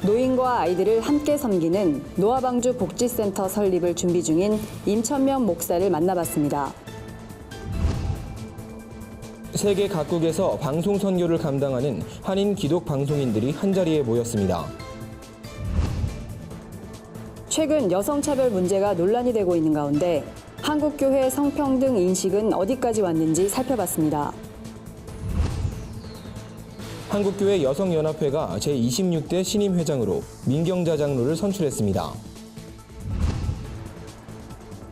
노인과 아이들을 함께 섬기는 노아방주 복지센터 설립을 준비 중인 임천명 목사를 만나봤습니다. 세계 각국에서 방송 선교를 감당하는 한인 기독 방송인들이 한자리에 모였습니다. 최근 여성차별 문제가 논란이 되고 있는 가운데 한국교회 성평등 인식은 어디까지 왔는지 살펴봤습니다. 한국교회 여성연합회가 제26대 신임회장으로 민경자 장로를 선출했습니다.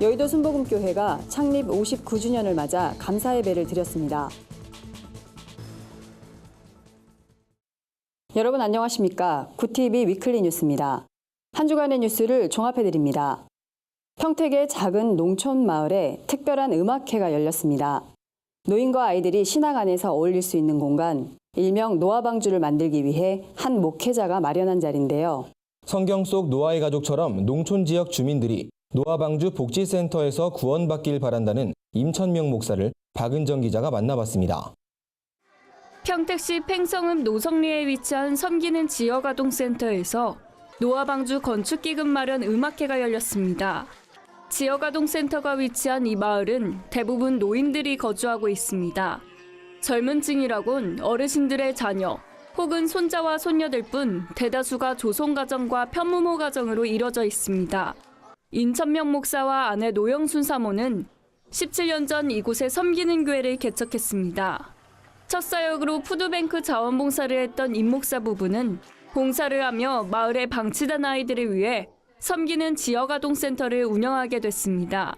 여의도 순복음교회가 창립 59주년을 맞아 감사 예배를 드렸습니다. 여러분 안녕하십니까? 구TV 위클리 뉴스입니다. 한 주간의 뉴스를 종합해드립니다. 평택의 작은 농촌 마을에 특별한 음악회가 열렸습니다. 노인과 아이들이 신앙 안에서 어울릴 수 있는 공간, 일명 노아방주를 만들기 위해 한 목회자가 마련한 자리인데요. 성경 속 노아의 가족처럼 농촌 지역 주민들이 노아방주 복지센터에서 구원받길 바란다는 임천명 목사를 박은정 기자가 만나봤습니다. 평택시 팽성읍 노성리에 위치한 섬기는 지역아동센터에서 노아방주 건축기금 마련 음악회가 열렸습니다. 지역아동센터가 위치한 이 마을은 대부분 노인들이 거주하고 있습니다. 젊은 층이라곤 어르신들의 자녀 혹은 손자와 손녀들 뿐 대다수가 조손가정과 편부모 가정으로 이뤄져 있습니다. 임천명 목사와 아내 노영순 사모는 17년 전 이곳에 섬기는 교회를 개척했습니다. 첫 사역으로 푸드뱅크 자원봉사를 했던 임 목사 부부는 봉사를 하며 마을에 방치된 아이들을 위해 섬기는 지역아동센터를 운영하게 됐습니다.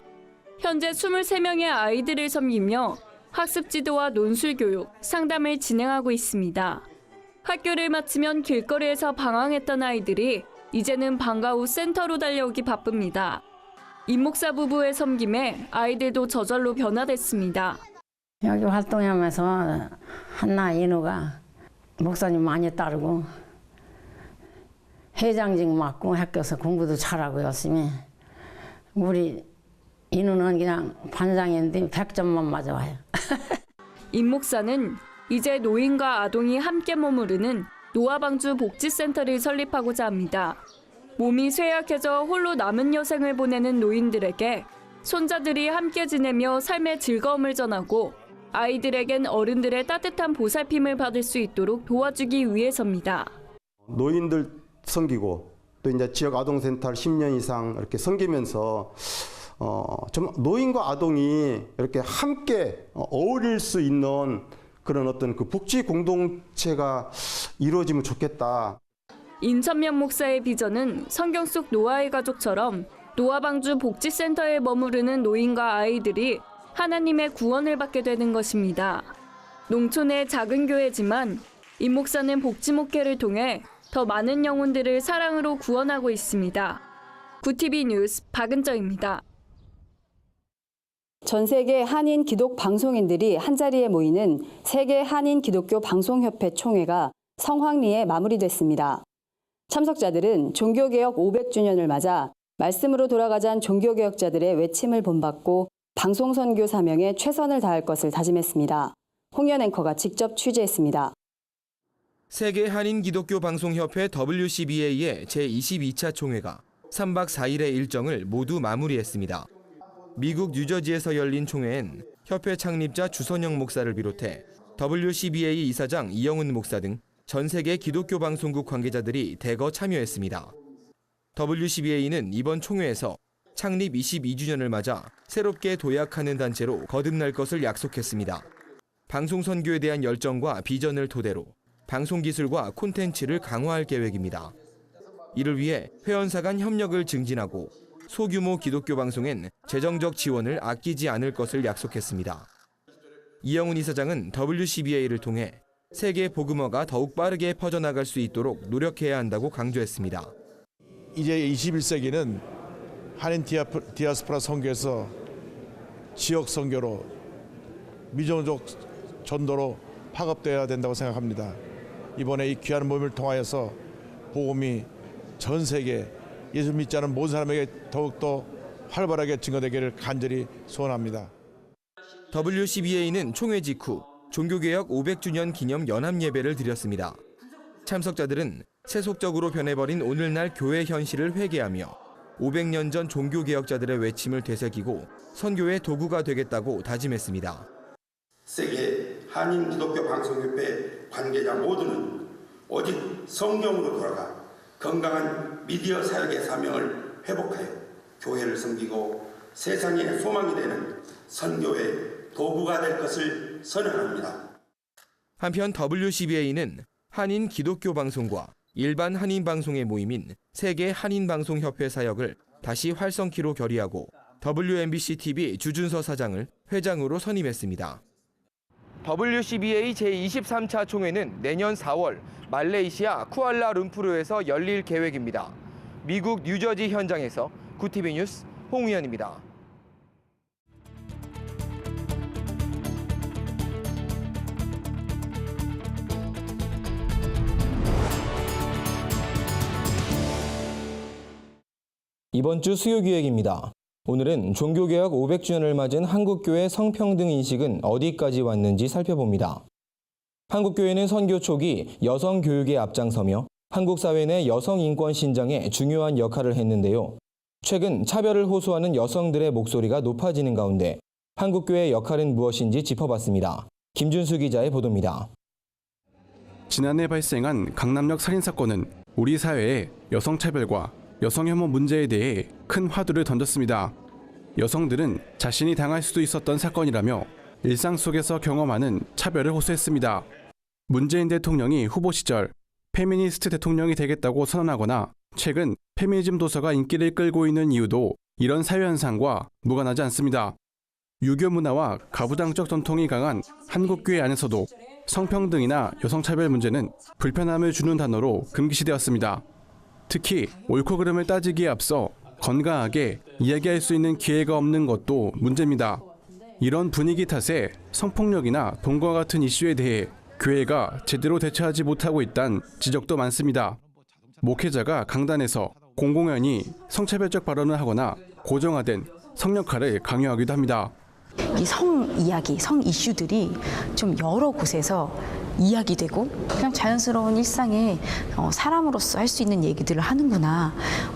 현재 23명의 아이들을 섬기며 학습 지도와 논술 교육, 상담을 진행하고 있습니다. 학교를 마치면 길거리에서 방황했던 아이들이 이제는 방과 후 센터로 달려오기 바쁩니다. 임 목사 부부의 섬김에 아이들도 저절로 변화됐습니다. 여기 활동하면서 한나 인우가 목사님 많이 따르고 회장직 맡고 학교에서 공부도 잘하고 열심히 우리 인우는 그냥 반장인데 100점만 맞아와요. 임 목사는 이제 노인과 아동이 함께 머무르는 노아방주 복지센터를 설립하고자 합니다. 몸이 쇠약해져 홀로 남은 여생을 보내는 노인들에게 손자들이 함께 지내며 삶의 즐거움을 전하고 아이들에겐 어른들의 따뜻한 보살핌을 받을 수 있도록 도와주기 위해서입니다. 노인들 섬기고 또 이제 지역 아동센터를 10년 이상 이렇게 섬기면서 좀 노인과 아동이 이렇게 함께 어울릴 수 있는 그런 어떤 그 복지 공동체가 이루어지면 좋겠다. 임천명 목사의 비전은 성경 속 노아의 가족처럼 노아방주 복지센터에 머무르는 노인과 아이들이 하나님의 구원을 받게 되는 것입니다. 농촌의 작은 교회지만 임 목사는 복지 목회를 통해 더 많은 영혼들을 사랑으로 구원하고 있습니다. 구TV 뉴스 박은정입니다. 전 세계 한인 기독 방송인들이 한자리에 모이는 세계 한인 기독교 방송협회 총회가 성황리에 마무리됐습니다. 참석자들은 종교개혁 500주년을 맞아 말씀으로 돌아가자는 종교개혁자들의 외침을 본받고 방송선교 사명에 최선을 다할 것을 다짐했습니다. 홍연 앵커가 직접 취재했습니다. 세계 한인 기독교 방송협회 WCBA의 제22차 총회가 3박 4일의 일정을 모두 마무리했습니다. 미국 뉴저지에서 열린 총회엔 협회 창립자 주선영 목사를 비롯해 WCBA 이사장 이영훈 목사 등 전 세계 기독교 방송국 관계자들이 대거 참여했습니다. WCBA는 이번 총회에서 창립 22주년을 맞아 새롭게 도약하는 단체로 거듭날 것을 약속했습니다. 방송 선교에 대한 열정과 비전을 토대로 방송 기술과 콘텐츠를 강화할 계획입니다. 이를 위해 회원사 간 협력을 증진하고 소규모 기독교 방송엔 재정적 지원을 아끼지 않을 것을 약속했습니다. 이영훈 이사장은 WCBA를 통해 세계 복음화가 더욱 빠르게 퍼져나갈 수 있도록 노력해야 한다고 강조했습니다. 이제 21세기는 한인 디아스포라 선교에서 지역 선교로 미종족 전도로 파급되어야 된다고 생각합니다. 이번에 이 귀한 모임을 통하여서 복음이 전 세계 예수 믿지 않은 모든 사람에게 더욱더 활발하게 증거되기를 간절히 소원합니다. WCBA는 총회 직후 종교개혁 500주년 기념 연합예배를 드렸습니다. 참석자들은 세속적으로 변해버린 오늘날 교회 현실을 회개하며 500년 전 종교개혁자들의 외침을 되새기고 선교의 도구가 되겠다고 다짐했습니다. 세계 한인 기독교 방송협회 관계자 모두는 오직 성경으로 돌아가 건강한 미디어 사역의 사명을 회복하여 교회를 섬기고 세상의 소망이 되는 선교의 도구가 될 것을 선언합니다. 한편 WCBA는 한인 기독교 방송과 일반 한인 방송의 모임인 세계 한인 방송협회 사역을 다시 활성키로 결의하고 WMBC-TV 주준서 사장을 회장으로 선임했습니다. WCBA 제23차 총회는 내년 4월 말레이시아 쿠알라룸푸르에서 열릴 계획입니다. 미국 뉴저지 현장에서 구티비 뉴스 홍우현입니다. 이번 주 수요기획입니다. 오늘은 종교개혁 500주년을 맞은 한국교회 성평등 인식은 어디까지 왔는지 살펴봅니다. 한국교회는 선교 초기 여성 교육에 앞장서며 한국 사회 내 여성 인권 신장에 중요한 역할을 했는데요. 최근 차별을 호소하는 여성들의 목소리가 높아지는 가운데 한국교회의 역할은 무엇인지 짚어봤습니다. 김준수 기자의 보도입니다. 지난해 발생한 강남역 살인사건은 우리 사회의 여성차별과 여성혐오 문제에 대해 큰 화두를 던졌습니다. 여성들은 자신이 당할 수도 있었던 사건이라며 일상 속에서 경험하는 차별을 호소했습니다. 문재인 대통령이 후보 시절 페미니스트 대통령이 되겠다고 선언하거나 최근 페미니즘 도서가 인기를 끌고 있는 이유도 이런 사회 현상과 무관하지 않습니다. 유교 문화와 가부장적 전통이 강한 한국교회 안에서도 성평등이나 여성차별 문제는 불편함을 주는 단어로 금기시되었습니다. 특히 옳고 그름을 따지기에 앞서 건강하게 이야기할 수 있는 기회가 없는 것도 문제입니다. 이런 분위기 탓에 성폭력이나 동거와 같은 이슈에 대해 교회가 제대로 대처하지 못하고 있다는 지적도 많습니다. 목회자가 강단에서 공공연히 성차별적 발언을 하거나 고정화된 성역할을 강요하기도 합니다. 이 성 이야기, 성 이슈들이 좀 여러 곳에서 이야기되고 그냥 자연스러운 일상에 사람으로서 할 수 있는 얘기들을 하는구나,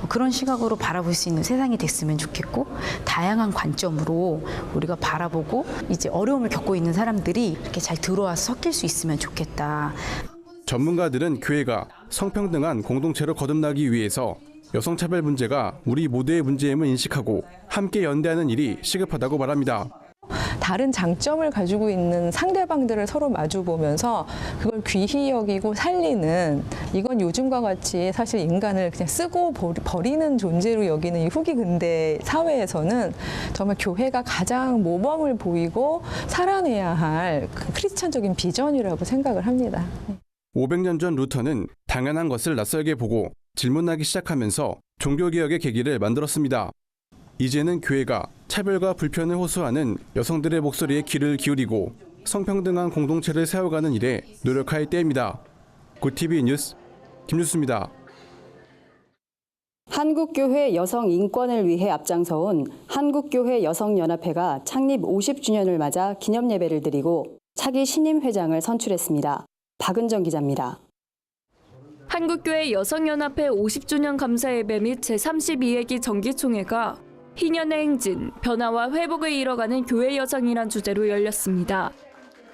그런 시각으로 바라볼 수 있는 세상이 됐으면 좋겠고, 다양한 관점으로 우리가 바라보고 이제 어려움을 겪고 있는 사람들이 이렇게 잘 들어와서 섞일 수 있으면 좋겠다. 전문가들은 교회가 성평등한 공동체로 거듭나기 위해서 여성차별 문제가 우리 모두의 문제임을 인식하고 함께 연대하는 일이 시급하다고 말합니다. 다른 장점을 가지고 있는 상대방들을 서로 마주보면서 그걸 귀히 여기고 살리는, 이건 요즘과 같이 사실 인간을 그냥 쓰고 버리는 존재로 여기는 이 후기 근대 사회에서는 정말 교회가 가장 모범을 보이고 살아내야 할 그 크리스찬적인 비전이라고 생각을 합니다. 500년 전 루터는 당연한 것을 낯설게 보고 질문하기 시작하면서 종교개혁의 계기를 만들었습니다. 이제는 교회가 차별과 불편을 호소하는 여성들의 목소리에 귀를 기울이고 성평등한 공동체를 세워가는 일에 노력할 때입니다. 구티비 뉴스 김뉴스입니다. 한국교회 여성 인권을 위해 앞장서온 한국교회 여성연합회가 창립 50주년을 맞아 기념예배를 드리고 차기 신임 회장을 선출했습니다. 박은정 기자입니다. 한국교회 여성연합회 50주년 감사예배 및 제32회기 정기총회가 희년의 행진, 변화와 회복을 이뤄가는 교회 여성이란 주제로 열렸습니다.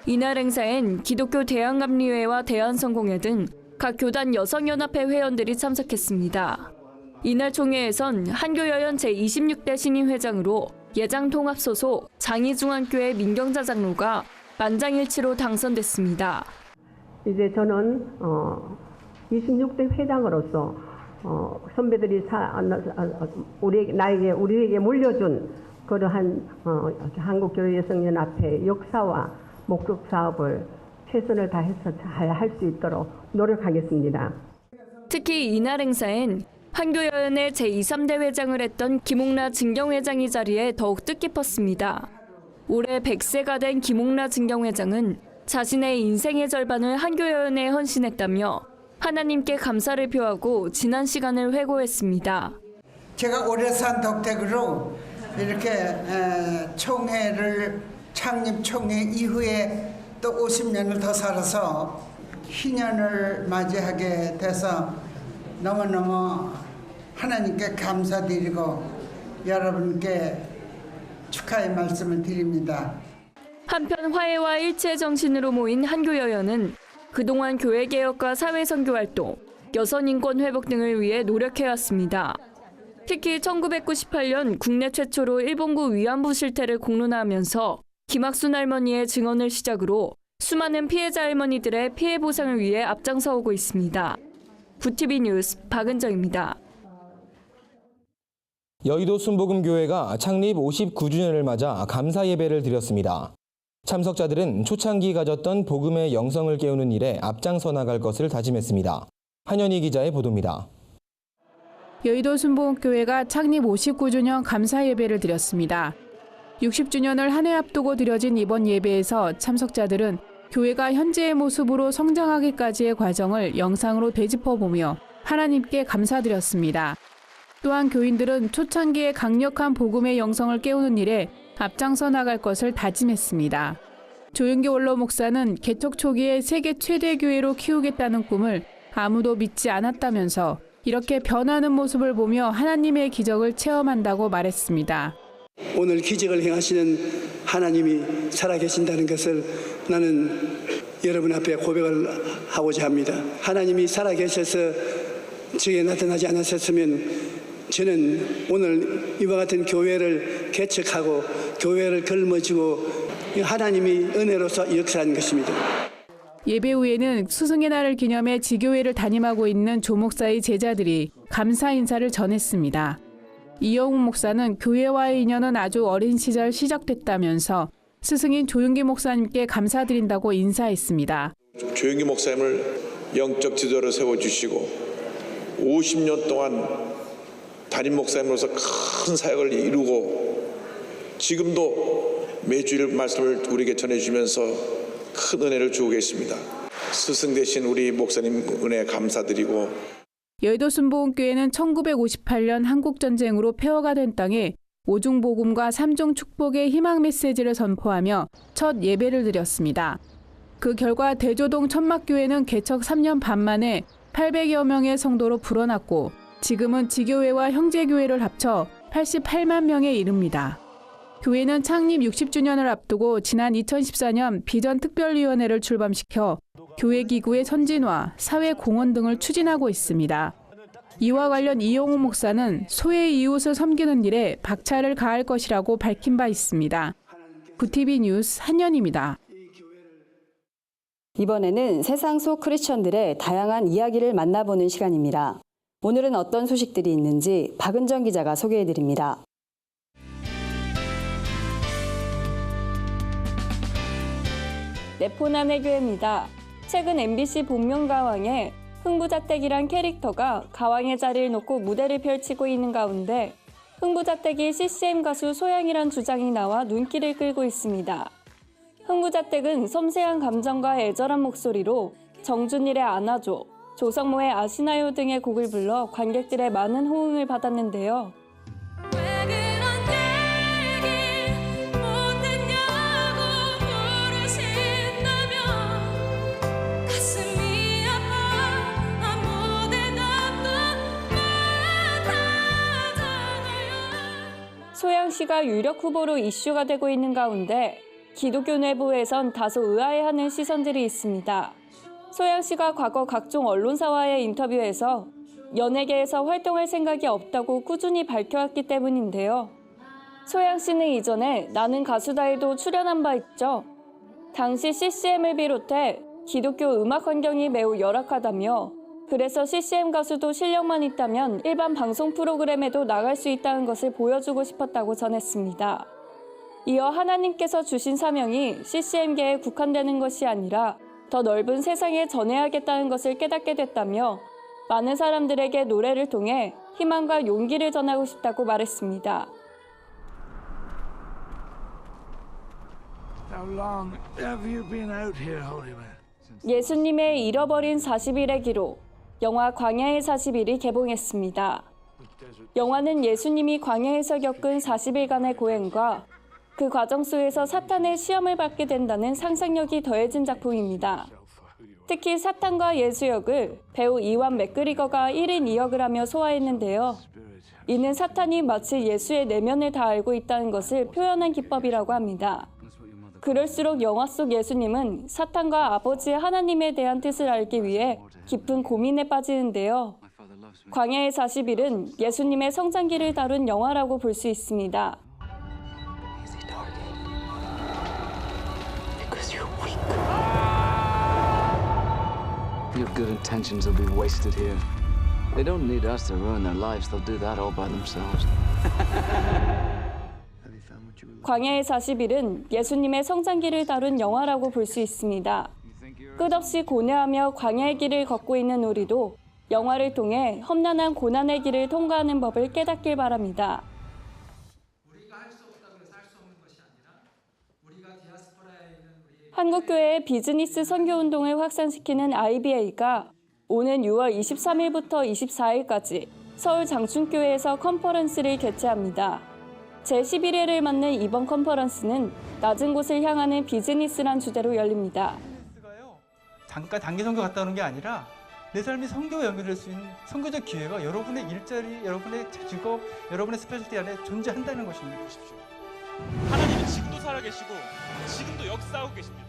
이날 행사엔 기독교 대한감리회와 대한성공회 등 각 교단 여성연합회 회원들이 참석했습니다. 이날 총회에선 한교여연 제26대 신임 회장으로 예장통합 소속 장이중앙교회 민경자 장로가 만장일치로 당선됐습니다. 이제 저는 26대 회장으로서 선배들이 우리에게 물려준 그러한 한국교회 여성연합회 역사와 목적 사업을 최선을 다해서 잘 할 수 있도록 노력하겠습니다. 특히 이날 행사엔 한교여연의 제23대 회장을 했던 김옥라 증경회장이 자리에 더욱 뜻깊었습니다. 올해 100세가 된 김옥라 증경회장은 자신의 인생의 절반을 한교여연에 헌신했다며 하나님께 감사를 표하고 지난 시간을 회고했습니다. 제가 오래 산 덕택으로 이렇게 창립 총회 이후에 또 50년을 더 살아서 희년을 맞이하게 돼서 너무너무 하나님께 감사드리고 여러분께 축하의 말씀을 드립니다. 한편 화해와 일치의 정신으로 모인 한교여연은 그동안 교회개혁과 사회선교활동, 여성인권 회복 등을 위해 노력해왔습니다. 특히 1998년 국내 최초로 일본군 위안부 실태를 공론화하면서 김학순 할머니의 증언을 시작으로 수많은 피해자 할머니들의 피해 보상을 위해 앞장서오고 있습니다. 부티비 뉴스 박은정입니다. 여의도 순복음교회가 창립 59주년을 맞아 감사 예배를 드렸습니다. 참석자들은 초창기 가졌던 복음의 영성을 깨우는 일에 앞장서 나갈 것을 다짐했습니다. 한현희 기자의 보도입니다. 여의도 순복음교회가 창립 59주년 감사 예배를 드렸습니다. 60주년을 한 해 앞두고 드려진 이번 예배에서 참석자들은 교회가 현재의 모습으로 성장하기까지의 과정을 영상으로 되짚어보며 하나님께 감사드렸습니다. 또한 교인들은 초창기에 강력한 복음의 영성을 깨우는 일에 앞장서 나갈 것을 다짐했습니다. 조윤기 원로 목사는 개척 초기에 세계 최대 교회로 키우겠다는 꿈을 아무도 믿지 않았다면서 이렇게 변하는 모습을 보며 하나님의 기적을 체험한다고 말했습니다. 오늘 기적을 행하시는 하나님이 살아계신다는 것을 나는 여러분 앞에 고백을 하고자 합니다. 하나님이 살아계셔서 저에게 나타나지 않았었으면 저는 오늘 이와 같은 교회를 개척하고 교회를 걸머쥐고 하나님이 은혜로서 역사한 것입니다. 예배 후에는 스승의 날을 기념해 지교회를 담임하고 있는 조 목사의 제자들이 감사 인사를 전했습니다. 이영웅 목사는 교회와의 인연은 아주 어린 시절 시작됐다면서 스승인 조윤기 목사님께 감사드린다고 인사했습니다. 조윤기 목사님을 영적 지도로 세워주시고 50년 동안 담임 목사님으로서 큰 사역을 이루고 지금도 매주일 말씀을 우리에게 전해주면서 큰 은혜를 주고 계십니다. 스승 되신 우리 목사님 은혜 감사드리고 여의도 순복음교회는 1958년 한국전쟁으로 폐허가 된 땅에 오중복음과 삼중 축복의 희망 메시지를 선포하며 첫 예배를 드렸습니다. 그 결과 대조동 천막교회는 개척 3년 반 만에 800여 명의 성도로 불어났고 지금은 지교회와 형제교회를 합쳐 88만 명에 이릅니다. 교회는 창립 60주년을 앞두고 지난 2014년 비전특별위원회를 출범시켜 교회기구의 선진화, 사회공헌 등을 추진하고 있습니다. 이와 관련 이용호 목사는 소외 이웃을 섬기는 일에 박차를 가할 것이라고 밝힌 바 있습니다. 부티비 뉴스 한연입니다. 이번에는 세상 속 크리스천들의 다양한 이야기를 만나보는 시간입니다. 오늘은 어떤 소식들이 있는지 박은정 기자가 소개해드립니다. 네포난의 교회입니다. 최근 MBC 본명가왕에 흥부자택이란 캐릭터가 가왕의 자리를 놓고 무대를 펼치고 있는 가운데 흥부자택이 CCM 가수 소양이란 주장이 나와 눈길을 끌고 있습니다. 흥부자택은 섬세한 감정과 애절한 목소리로 정준일의 안아줘, 조성모의 아시나요 등의 곡을 불러 관객들의 많은 호응을 받았는데요. 소양 씨가 유력 후보로 이슈가 되고 있는 가운데 기독교 내부에선 다소 의아해하는 시선들이 있습니다. 소양 씨가 과거 각종 언론사와의 인터뷰에서 연예계에서 활동할 생각이 없다고 꾸준히 밝혀왔기 때문인데요. 소양 씨는 이전에 나는 가수다에도 출연한 바 있죠. 당시 CCM을 비롯해 기독교 음악 환경이 매우 열악하다며 그래서 CCM 가수도 실력만 있다면 일반 방송 프로그램에도 나갈 수 있다는 것을 보여주고 싶었다고 전했습니다. 이어 하나님께서 주신 사명이 CCM계에 국한되는 것이 아니라 더 넓은 세상에 전해야겠다는 것을 깨닫게 됐다며 많은 사람들에게 노래를 통해 희망과 용기를 전하고 싶다고 말했습니다. 예수님의 잃어버린 40일의 기록, 영화 광야의 40일이 개봉했습니다. 영화는 예수님이 광야에서 겪은 40일간의 고행과 그 과정 속에서 사탄의 시험을 받게 된다는 상상력이 더해진 작품입니다. 특히 사탄과 예수 역을 배우 이완 맥그리거가 1인 2역을 하며 소화했는데요. 이는 사탄이 마치 예수의 내면을 다 알고 있다는 것을 표현한 기법이라고 합니다. 그럴수록 영화 속 예수님은 사탄과 아버지 하나님에 대한 뜻을 알기 위해 깊은 고민에 빠지는데요. 광야의 40일은 예수님의 성장기를 다룬 영화라고 볼 수 있습니다. Your good intentions will be wasted here. They don't need us to ruin their lives. They'll do that all by themselves. 광야의 40일은 예수님의 성장기를 다룬 영화라고 볼 수 있습니다. 끝없이 고뇌하며 광야의 길을 걷고 있는 우리도 영화를 통해 험난한 고난의 길을 통과하는 법을 깨닫길 바랍니다. 한국교회의 비즈니스 선교운동을 확산시키는 IBA가 오는 6월 23일부터 24일까지 서울 장충교회에서 컨퍼런스를 개최합니다. 제11회를 맞는 이번 컨퍼런스는 낮은 곳을 향하는 비즈니스란 주제로 열립니다. 잠깐 단기 선교 갔다 오는 게 아니라 내 삶이 선교와 연결될 수 있는 선교적 기회가 여러분의 일자리, 여러분의 직업, 여러분의 스페셜티 안에 존재한다는 것입니다. 보십시오. 하나님은 지금도 살아계시고 지금도 역사하고 계십니다.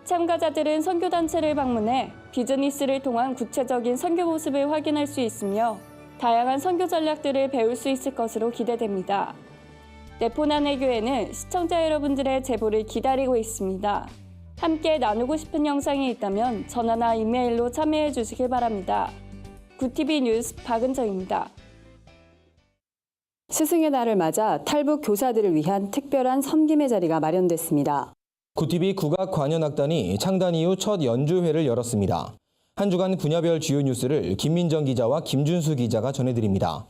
참가자들은 선교단체를 방문해 비즈니스를 통한 구체적인 선교 모습을 확인할 수 있으며 다양한 선교 전략들을 배울 수 있을 것으로 기대됩니다. 네포난의 교회는 시청자 여러분들의 제보를 기다리고 있습니다. 함께 나누고 싶은 영상이 있다면 전화나 이메일로 참여해 주시길 바랍니다. 구TV 뉴스 박은정입니다. 스승의 날을 맞아 탈북 교사들을 위한 특별한 섬김의 자리가 마련됐습니다. 구TV 국악관현악단이 창단 이후 첫 연주회를 열었습니다. 한 주간 분야별 주요 뉴스를 김민정 기자와 김준수 기자가 전해드립니다.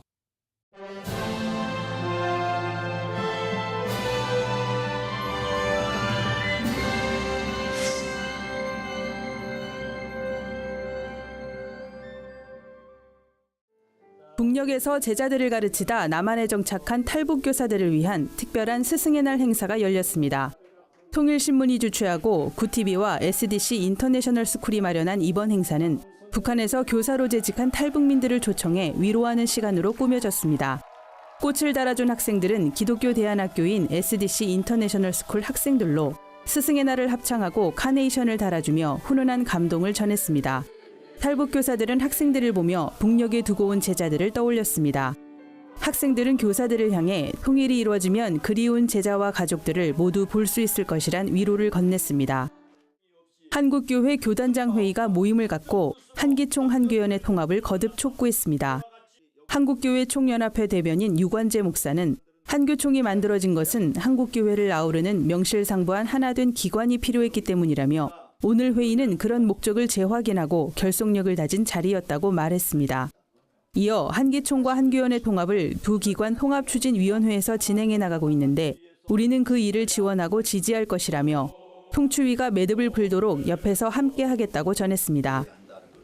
북녘에서 제자들을 가르치다 남한에 정착한 탈북 교사들을 위한 특별한 스승의 날 행사가 열렸습니다. 통일신문이 주최하고 구TV와 SDC 인터내셔널 스쿨이 마련한 이번 행사는 북한에서 교사로 재직한 탈북민들을 초청해 위로하는 시간으로 꾸며졌습니다. 꽃을 달아준 학생들은 기독교 대안학교인 SDC 인터내셔널 스쿨 학생들로 스승의 날을 합창하고 카네이션을 달아주며 훈훈한 감동을 전했습니다. 탈북 교사들은 학생들을 보며 북녘에 두고 온 제자들을 떠올렸습니다. 학생들은 교사들을 향해 통일이 이루어지면 그리운 제자와 가족들을 모두 볼 수 있을 것이란 위로를 건넸습니다. 한국교회 교단장 회의가 모임을 갖고 한기총 한교연의 통합을 거듭 촉구했습니다. 한국교회 총연합회 대변인 유관재 목사는 한교총이 만들어진 것은 한국교회를 아우르는 명실상부한 하나된 기관이 필요했기 때문이라며 오늘 회의는 그런 목적을 재확인하고 결속력을 다진 자리였다고 말했습니다. 이어 한기총과 한교연의 통합을 두 기관 통합추진위원회에서 진행해 나가고 있는데 우리는 그 일을 지원하고 지지할 것이라며 통추위가 매듭을 풀도록 옆에서 함께하겠다고 전했습니다.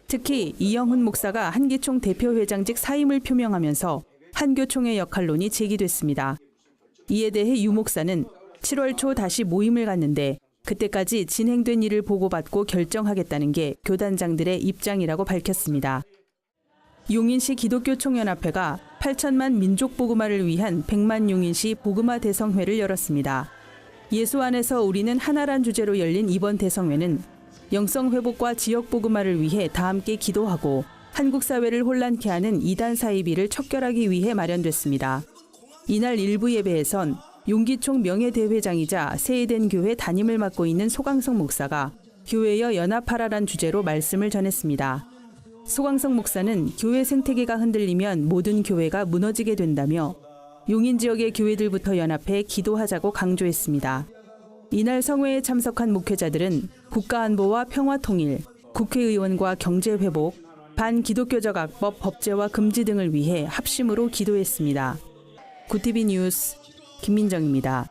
특히 이영훈 목사가 한기총 대표회장직 사임을 표명하면서 한교총의 역할론이 제기됐습니다. 이에 대해 유 목사는 7월 초 다시 모임을 갖는데 그때까지 진행된 일을 보고받고 결정하겠다는 게 교단장들의 입장이라고 밝혔습니다. 용인시 기독교총연합회가 8천만 민족복음화를 위한 100만 용인시 복음화 대성회를 열었습니다. 예수 안에서 우리는 하나란 주제로 열린 이번 대성회는 영성회복과 지역복음화를 위해 다 함께 기도하고 한국 사회를 혼란케 하는 이단 사이비를 척결하기 위해 마련됐습니다. 이날 일부 예배에선 용기총 명예대회장이자 세해된 교회 담임을 맡고 있는 소강성 목사가 교회여 연합하라란 주제로 말씀을 전했습니다. 소강성 목사는 교회 생태계가 흔들리면 모든 교회가 무너지게 된다며 용인 지역의 교회들부터 연합해 기도하자고 강조했습니다. 이날 성회에 참석한 목회자들은 국가안보와 평화통일, 국회의원과 경제회복, 반기독교적 악법 법제화 금지 등을 위해 합심으로 기도했습니다. 구TV 뉴스 김민정입니다.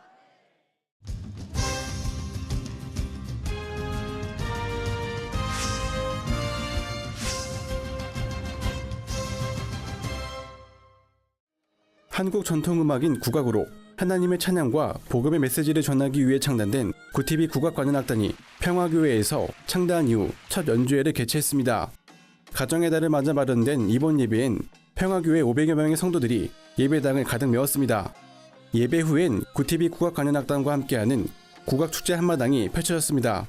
한국 전통음악인 국악으로 하나님의 찬양과 복음의 메시지를 전하기 위해 창단된 구티비 국악관현악단이 평화교회에서 창단 이후 첫 연주회를 개최했습니다. 가정의 달을 맞아 마련된 이번 예배엔 평화교회 500여 명의 성도들이 예배당을 가득 메웠습니다. 예배 후엔 구티비 국악관현악단과 함께하는 국악축제 한마당이 펼쳐졌습니다.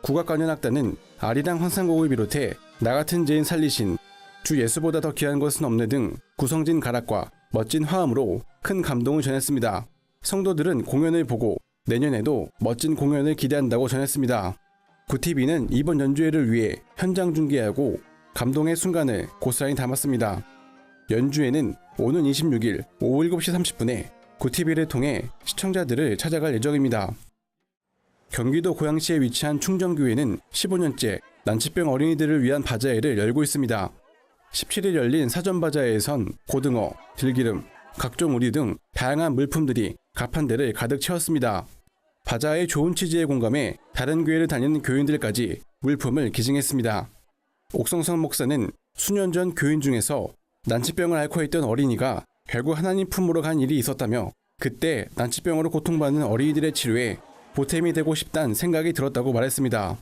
국악관현악단은 아리랑 환상곡을 비롯해 나같은 죄인 살리신, 주 예수보다 더 귀한 것은 없네 등 구성진 가락과 멋진 화음으로 큰 감동을 전했습니다. 성도들은 공연을 보고 내년에도 멋진 공연을 기대한다고 전했습니다. 구티비는 이번 연주회를 위해 현장 중계하고 감동의 순간을 고스란히 담았습니다. 연주회는 오는 26일 오후 7시 30분에 구티비를 통해 시청자들을 찾아갈 예정입니다. 경기도 고양시에 위치한 충정교회는 15년째 난치병 어린이들을 위한 바자회를 열고 있습니다. 17일 열린 사전바자회에선 고등어, 들기름, 각종 우리 등 다양한 물품들이 가판대를 가득 채웠습니다. 바자회의 좋은 취지에 공감해 다른 교회를 다니는 교인들까지 물품을 기증했습니다. 옥성성 목사는 수년 전 교인 중에서 난치병을 앓고 있던 어린이가 결국 하나님 품으로 간 일이 있었다며 그때 난치병으로 고통받는 어린이들의 치료에 보탬이 되고 싶다는 생각이 들었다고 말했습니다.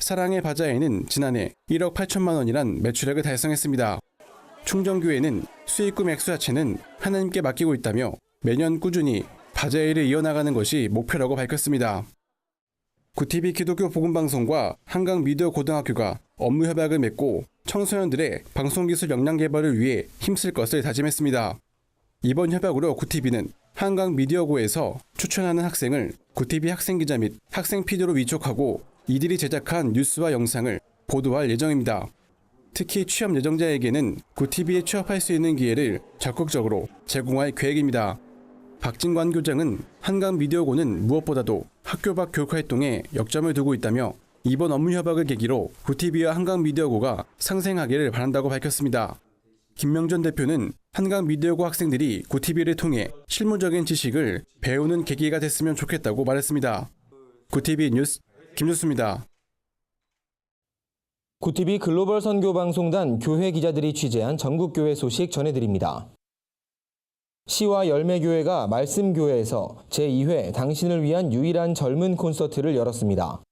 사랑의 바자회는 지난해 1억 8천만 원이란 매출액을 달성했습니다. 충정교회는 수익금 액수 자체는 하나님께 맡기고 있다며 매년 꾸준히 바자회를 이어나가는 것이 목표라고 밝혔습니다. 구티비 기독교 복음방송과 한강미디어고등학교가 업무 협약을 맺고 청소년들의 방송기술 역량 개발을 위해 힘쓸 것을 다짐했습니다. 이번 협약으로 구티비는 한강미디어고에서 추천하는 학생을 구티비 학생기자 및 학생 PD로 위촉하고 이들이 제작한 뉴스와 영상을 보도할 예정입니다. 특히 취업 예정자에게는 구티비에 취업할 수 있는 기회를 적극적으로 제공할 계획입니다. 박진관 교장은 한강미디어고는 무엇보다도 학교 밖 교육활동에 역점을 두고 있다며 이번 업무 협약을 계기로 구티비와 한강미디어고가 상생하기를 바란다고 밝혔습니다. 김명전 대표는 한강미디어고 학생들이 구티비를 통해 실무적인 지식을 배우는 계기가 됐으면 좋겠다고 말했습니다. 구티비 뉴스 김주수입니다. 구티비 글로벌 선교방송단 교회 기자들이 취재한 전국교회 소식 전해드립니다. 시와 열매교회가 말씀교회에서 제2회 당신을 위한 유일한 젊은 콘서트를 열었습니다.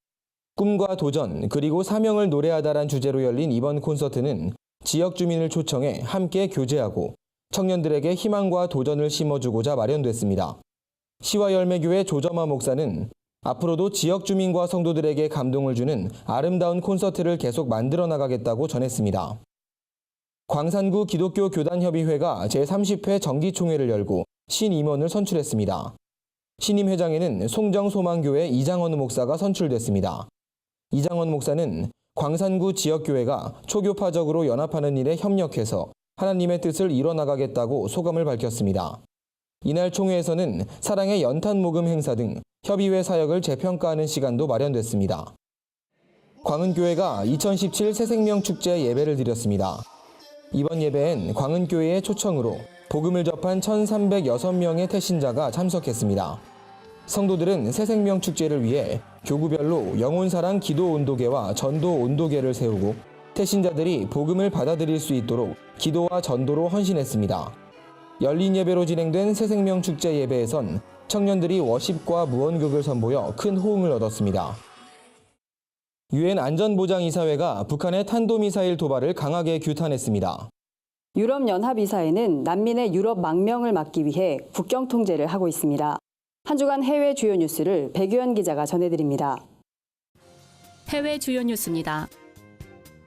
꿈과 도전 그리고 사명을 노래하다란 주제로 열린 이번 콘서트는 지역 주민을 초청해 함께 교제하고 청년들에게 희망과 도전을 심어주고자 마련됐습니다. 시와 열매교회 조점화 목사는 앞으로도 지역 주민과 성도들에게 감동을 주는 아름다운 콘서트를 계속 만들어 나가겠다고 전했습니다. 광산구 기독교 교단협의회가 제30회 정기총회를 열고 신임원을 선출했습니다. 신임 회장에는 송정소망교회 이장원 목사가 선출됐습니다. 이장원 목사는 광산구 지역교회가 초교파적으로 연합하는 일에 협력해서 하나님의 뜻을 이뤄나가겠다고 소감을 밝혔습니다. 이날 총회에서는 사랑의 연탄 모금 행사 등 협의회 사역을 재평가하는 시간도 마련됐습니다. 광은교회가 2017 새생명축제 예배를 드렸습니다. 이번 예배엔 광은교회의 초청으로 복음을 접한 1,306명의 태신자가 참석했습니다. 성도들은 새생명축제를 위해 교구별로 영혼사랑 기도온도계와 전도온도계를 세우고 태신자들이 복음을 받아들일 수 있도록 기도와 전도로 헌신했습니다. 열린 예배로 진행된 새생명축제 예배에선 청년들이 워십과 무언극을 선보여 큰 호응을 얻었습니다. 유엔 안전보장이사회가 북한의 탄도미사일 도발을 강하게 규탄했습니다. 유럽연합이사회는 난민의 유럽 망명을 막기 위해 국경 통제를 하고 있습니다. 한 주간 해외 주요 뉴스를 백유연 기자가 전해드립니다. 해외 주요 뉴스입니다.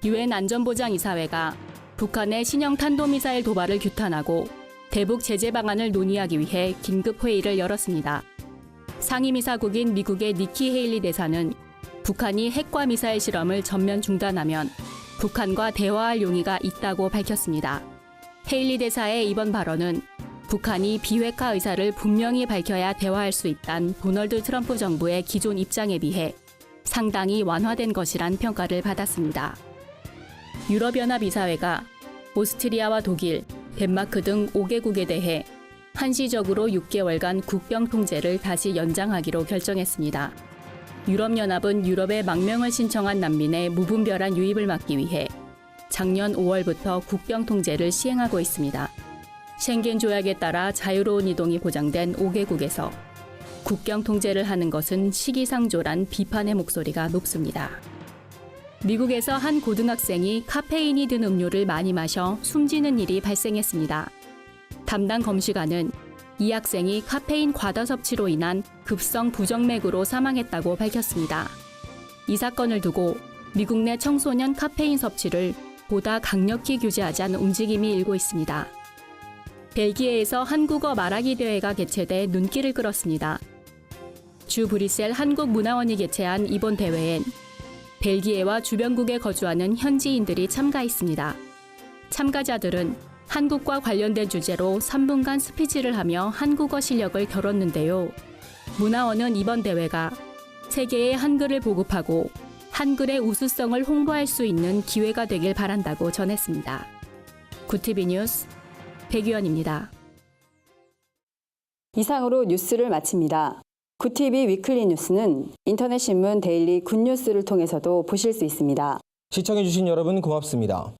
유엔 안전보장이사회가 북한의 신형 탄도미사일 도발을 규탄하고 대북 제재 방안을 논의하기 위해 긴급 회의를 열었습니다. 상임이사국인 미국의 니키 헤일리 대사는 북한이 핵과 미사일 실험을 전면 중단하면 북한과 대화할 용의가 있다고 밝혔습니다. 헤일리 대사의 이번 발언은 북한이 비핵화 의사를 분명히 밝혀야 대화할 수 있다는 도널드 트럼프 정부의 기존 입장에 비해 상당히 완화된 것이란 평가를 받았습니다. 유럽연합이사회가 오스트리아와 독일, 덴마크 등 5개국에 대해 한시적으로 6개월간 국경 통제를 다시 연장하기로 결정했습니다. 유럽연합은 유럽에 망명을 신청한 난민의 무분별한 유입을 막기 위해 작년 5월부터 국경 통제를 시행하고 있습니다. 쉥겐 조약에 따라 자유로운 이동이 보장된 5개국에서 국경 통제를 하는 것은 시기상조란 비판의 목소리가 높습니다. 미국에서 한 고등학생이 카페인이 든 음료를 많이 마셔 숨지는 일이 발생했습니다. 담당 검시관은 이 학생이 카페인 과다 섭취로 인한 급성 부정맥으로 사망했다고 밝혔습니다. 이 사건을 두고 미국 내 청소년 카페인 섭취를 보다 강력히 규제하자는 움직임이 일고 있습니다. 벨기에에서 한국어 말하기 대회가 개최돼 눈길을 끌었습니다. 주 브뤼셀 한국문화원이 개최한 이번 대회엔 벨기에와 주변국에 거주하는 현지인들이 참가했습니다. 참가자들은 한국과 관련된 주제로 3분간 스피치를 하며 한국어 실력을 겨뤘는데요. 문화원은 이번 대회가 세계에 한글을 보급하고 한글의 우수성을 홍보할 수 있는 기회가 되길 바란다고 전했습니다. 구티비 뉴스 백유연입니다. 이상으로 뉴스를 마칩니다. 구티비 위클리 뉴스는 인터넷 신문 데일리 굿뉴스를 통해서도 보실 수 있습니다. 시청해주신 여러분 고맙습니다.